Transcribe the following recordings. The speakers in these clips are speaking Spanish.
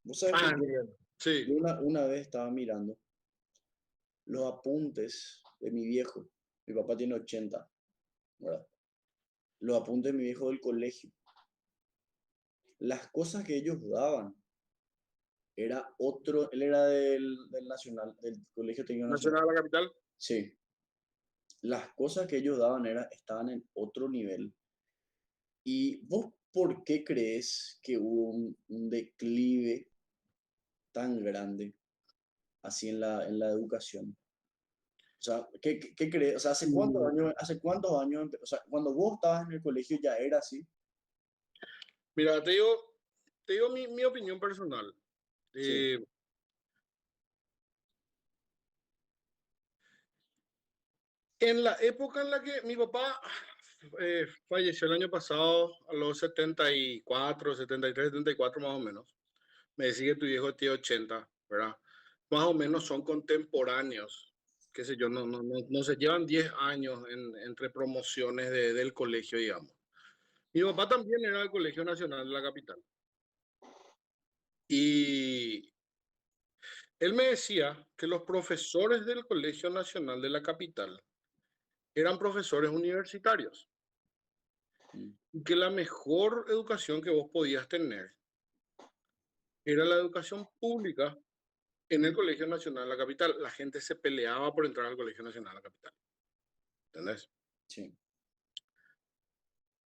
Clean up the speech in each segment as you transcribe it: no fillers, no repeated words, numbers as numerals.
Vos sabés que Ah, entiendo. Sí. yo una vez estaba mirando los apuntes de mi viejo. Mi papá tiene 80, ¿verdad? Los apuntes de mi viejo del colegio. Las cosas que ellos daban era otro, él era del Nacional, del Colegio Técnico Nacional. Nacional de la capital. Sí, las cosas que ellos daban estaban en otro nivel. ¿Y vos por qué crees que hubo un declive tan grande así en la educación? O sea, ¿qué crees? O sea, Mm, hace cuántos años, o sea, cuando vos estabas en el colegio ya era así? Mira, te digo mi opinión personal. Sí, Eh, en la época en la que mi papá falleció el año pasado, a los 74, 73, 74 más o menos, me decía que tu viejo tiene 80, ¿verdad? Más o menos son contemporáneos, qué sé yo, no se llevan 10 años entre promociones del colegio, digamos. Mi papá también era del Colegio Nacional de la capital. Y él me decía que los profesores del Colegio Nacional de la capital eran profesores universitarios mm, y que la mejor educación que vos podías tener era la educación pública en el Colegio Nacional de la capital. La gente se peleaba por entrar al Colegio Nacional de la capital. ¿Entendés? sí,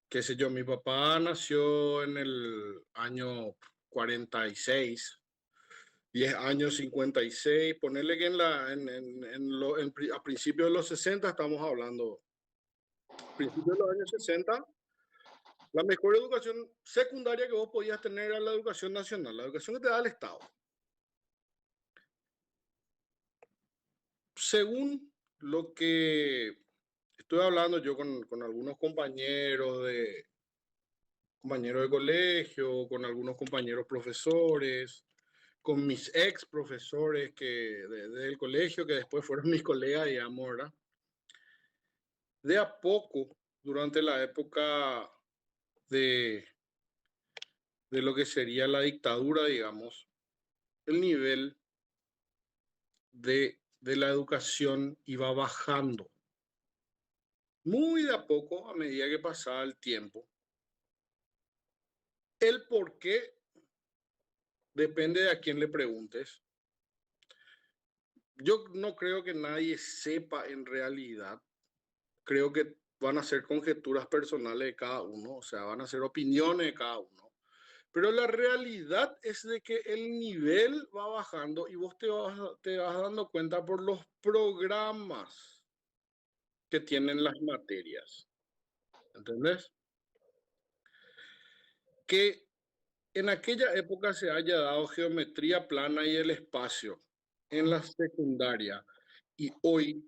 Qué sé yo, mi papá nació en el año 46, 10 años 56, ponerle que a principios de los 60 estamos hablando, principios de los años 60, la mejor educación secundaria que vos podías tener era la educación nacional, la educación que te da el Estado. Según lo que estoy hablando yo con algunos compañeros de colegio, con algunos compañeros profesores, con mis ex profesores del colegio, que después fueron mis colegas, digamos, ¿verdad? De a poco, durante la época de, de lo que sería la dictadura, digamos, el nivel de la educación iba bajando. Muy de a poco, a medida que pasaba el tiempo. El por qué depende de a quién le preguntes. Yo no creo que nadie sepa en realidad. Creo que van a ser conjeturas personales de cada uno, o sea, van a ser opiniones de cada uno. Pero la realidad es de que el nivel va bajando y vos te vas dando cuenta por los programas que tienen las materias. ¿Entendés? Que en aquella época se haya dado geometría plana y el espacio en la secundaria y hoy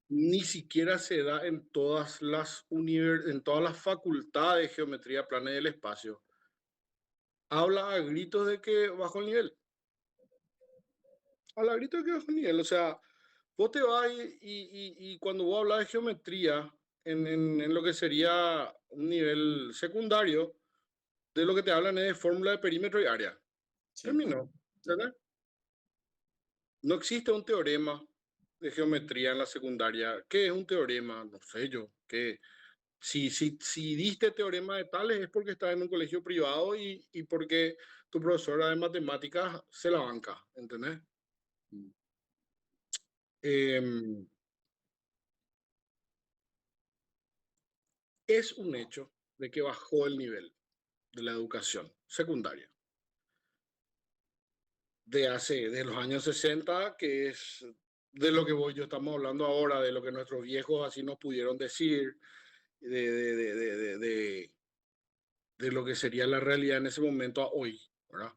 ni siquiera se da en todas las facultades de geometría plana y del espacio. Habla a gritos de que bajo el nivel. Habla a gritos de que bajo el nivel. O sea, vos te vas y cuando vos hablas de geometría en lo que sería un nivel secundario, de lo que te hablan es de fórmula de perímetro y área. sí, Terminó. sí. ¿Verdad? No existe un teorema de geometría en la secundaria. ¿Qué es un teorema? No sé yo. Si diste teorema de tales es porque estás en un colegio privado y porque tu profesora de matemáticas se la banca, ¿entendés? Mm. Eh, es un hecho de que bajó el nivel de la educación secundaria de los años 60, que es de lo que yo estamos hablando ahora, de lo que nuestros viejos así nos pudieron decir, de, de, de, de, de, de lo que sería la realidad en ese momento a hoy, ¿verdad?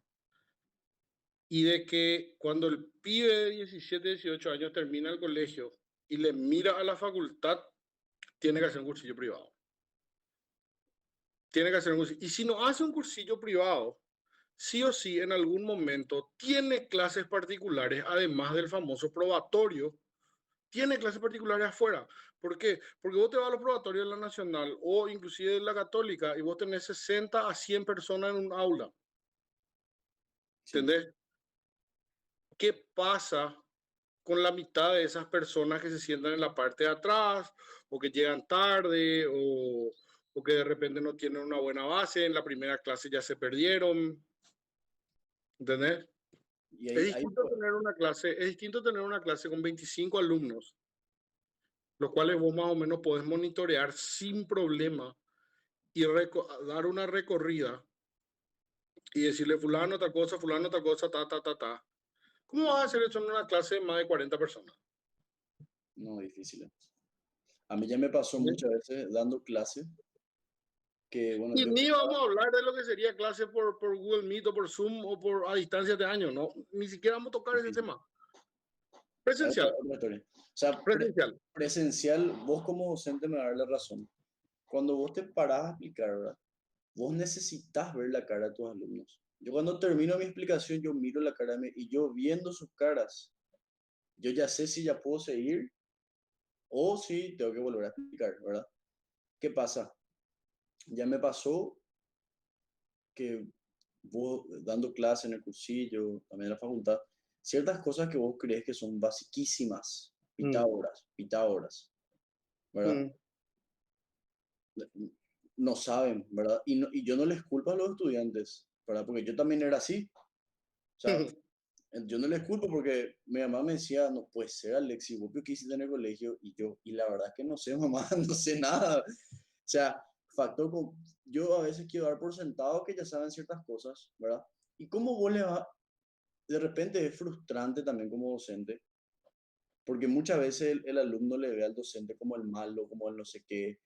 Y de que cuando el pibe de 17, 18 años termina el colegio y le mira a la facultad, tiene que hacer un cursillo privado. Tiene que hacer un cursillo. Y si no hace un cursillo privado, sí o sí en algún momento tiene clases particulares, además del famoso probatorio, tiene clases particulares afuera. ¿Por qué? Porque vos te vas a los probatorios de la Nacional o inclusive de la Católica y vos tenés 60 a 100 personas en un aula. Sí. ¿Entendés? ¿Qué pasa con la mitad de esas personas que se sientan en la parte de atrás o que llegan tarde o que de repente no tienen una buena base, en la primera clase ya se perdieron? ¿Entendés? Y Es ahí distinto tener una clase con 25 alumnos, los cuales vos más o menos podés monitorear sin problema y dar una recorrida y decirle fulano otra cosa, ta, ta, ta, ta. ¿Cómo vas a hacer eso en una clase de más de 40 personas? no, difícil. A mí ya me pasó ¿Sí? muchas veces dando clase que, bueno, Y yo ni vamos a hablar de lo que sería clase por Google Meet o por Zoom o por a distancia de años, ¿no? Ni siquiera vamos a tocar ese difícil. tema. Es otra, Presencial, otra historia. O sea, presencial. presencial, vos como docente me vas a dar la razón. Cuando vos te parás a explicar, ¿verdad? Vos necesitas ver la cara de tus alumnos. Yo cuando termino mi explicación, yo miro la cara y yo viendo sus caras, yo ya sé si ya puedo seguir o si tengo que volver a explicar, ¿verdad? ¿Qué pasa? Ya me pasó que vos dando clase en el cursillo, también en la facultad, ciertas cosas que vos crees que son basiquísimas, Mm, Pitágoras, ¿verdad? mm. No saben, ¿verdad? Y yo no les culpo a los estudiantes, ¿verdad? Porque yo también era así. O sea, yo no les culpo porque mi mamá me decía, no puede ser, Alexis, vos qué hiciste en el colegio y la verdad es que no sé, mamá, no sé nada. O sea, yo a veces quiero dar por sentado que ya saben ciertas cosas, ¿verdad? Y cómo vos le vas, de repente es frustrante también como docente, porque muchas veces el alumno le ve al docente como el malo, como el no sé qué.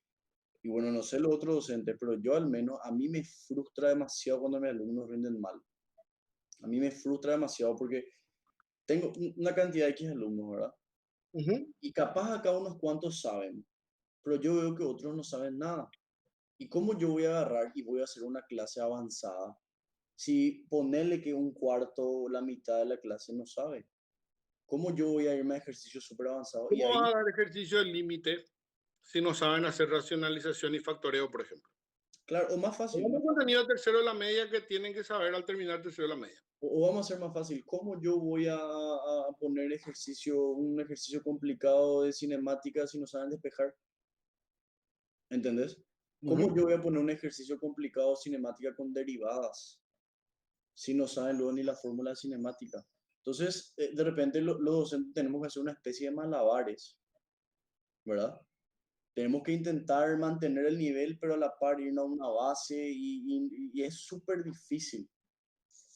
Y bueno, no sé los otros docentes, pero yo al menos, a mí me frustra demasiado cuando mis alumnos rinden mal. A mí me frustra demasiado porque tengo una cantidad de X alumnos, ¿verdad? Ujú. Y capaz acá unos cuantos saben, pero yo veo que otros no saben nada. ¿Y cómo yo voy a agarrar y voy a hacer una clase avanzada si ponerle que un cuarto, la mitad de la clase no sabe? ¿Cómo yo voy a irme a ejercicio súper avanzado? Y ¿Cómo ahí, vas a dar ejercicio del límite si no saben hacer racionalización y factoreo, por ejemplo? claro, o más fácil, Tenemos contenido tercero de la media que tienen que saber al terminar tercero de la media. o vamos a hacer más fácil, ¿cómo yo voy a poner un ejercicio complicado de cinemática si no saben despejar? ¿Entendés? ¿Cómo Ujú. yo voy a poner un ejercicio complicado de cinemática con derivadas si no saben luego ni la fórmula de cinemática? Entonces, de repente los docentes tenemos que hacer una especie de malabares, ¿verdad? Tenemos que intentar mantener el nivel, pero a la par irnos a una base y es súper difícil.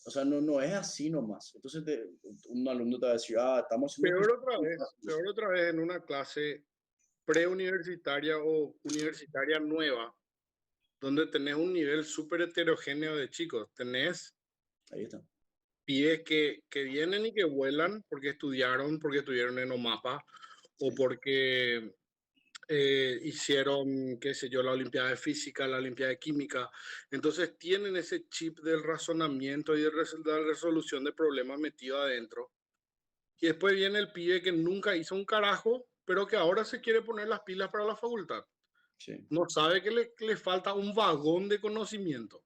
O sea, no es así nomás. Entonces, un alumno te va a decir, estamos haciendo ejercicio muy fácil. Peor otra vez en una clase preuniversitaria o universitaria nueva, donde tenés un nivel súper heterogéneo de chicos. Tenés Ahí está. pibes que vienen y que vuelan porque estudiaron, porque estuvieron en OMAPA o Sí, porque hicieron, qué sé yo, la Olimpiada de Física, la Olimpiada de Química. Entonces tienen ese chip del razonamiento y de la resolución de problemas metido adentro. Y después viene el pibe que nunca hizo un carajo, pero que ahora se quiere poner las pilas para la facultad. sí. No sabe que le falta un vagón de conocimiento.